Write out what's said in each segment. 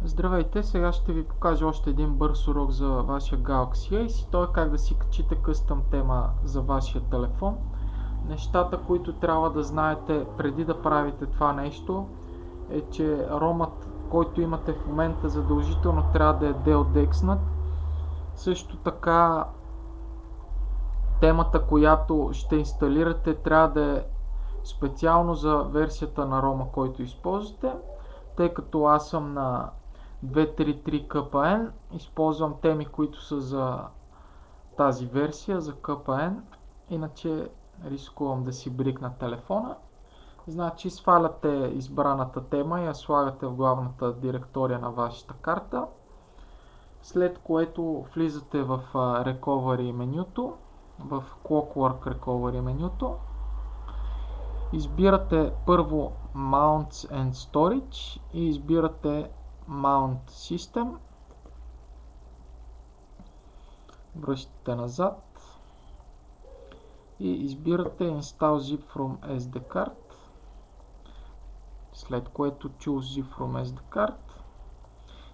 Здравейте, сега ще ви покажа още един бърз урок за вашия Galaxy Ace и то е как да си качите къстъм тема за вашия телефон. Нещата, които трябва да знаете преди да правите това нещо е, че ромът, който имате в момента, задължително трябва да е DLDexнат. Също така темата, която ще инсталирате, трябва да е специално за версията на рома, който използвате. Тъй като аз съм на 233 KPN, използвам теми, които са за тази версия, за KPN, иначе рискувам да си брикна телефона. Значи сваляте избраната тема и я слагате в главната директория на вашата карта, след което влизате в Recovery менюто, в Clockwork Recovery менюто. Избирате първо Mounts and Storage и избирате Mount System. Връщате назад и избирате Install Zip from SD card, след което Choose Zip from SD card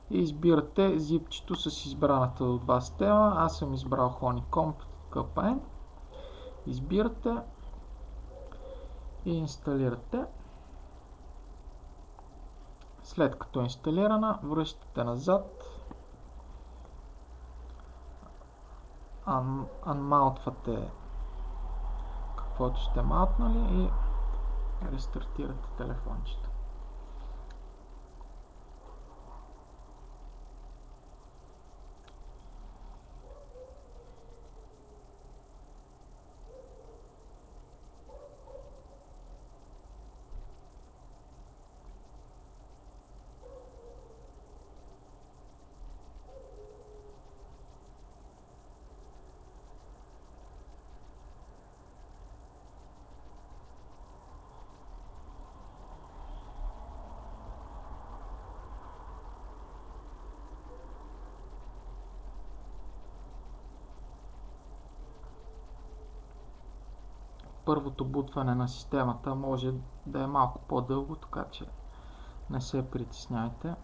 и избирате зипчето с избраната от вас тема. Аз съм избрал Honeycomb KPN. Избирате и инсталирате. След като е инсталирана, връщате назад, unmountвате каквото сте маутнали и рестартирате телефончето. Първото бутване на системата може да е малко по-дълго, така че не се притесняйте.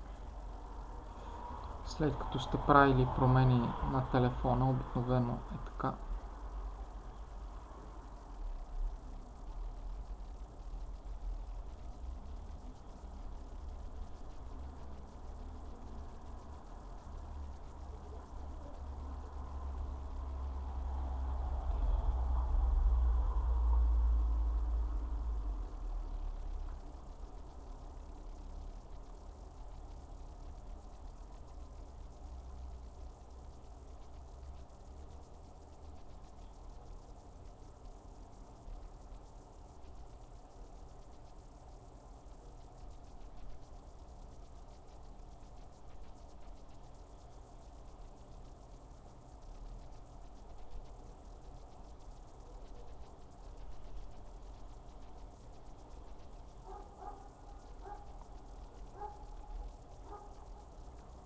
След като сте правили промени на телефона, обикновено е така.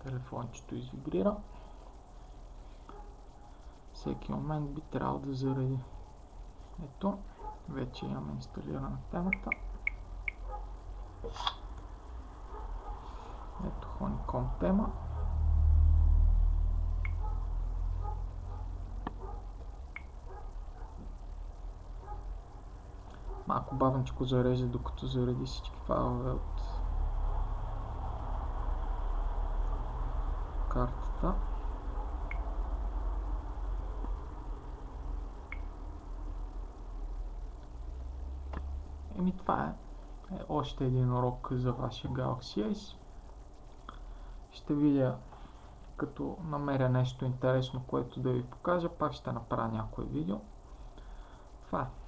Телефончето извибрира. Всеки момент би трябвало да заради. Ето, вече имаме инсталирана темата. Ето Honeycomb тема. Малко бавничко зарежда, докато заради всички файлове от картата. Това е още един урок за вашия Galaxy Ace. Ще видя, като намеря нещо интересно, което да ви покажа, пак ще направя някое видео. Това е.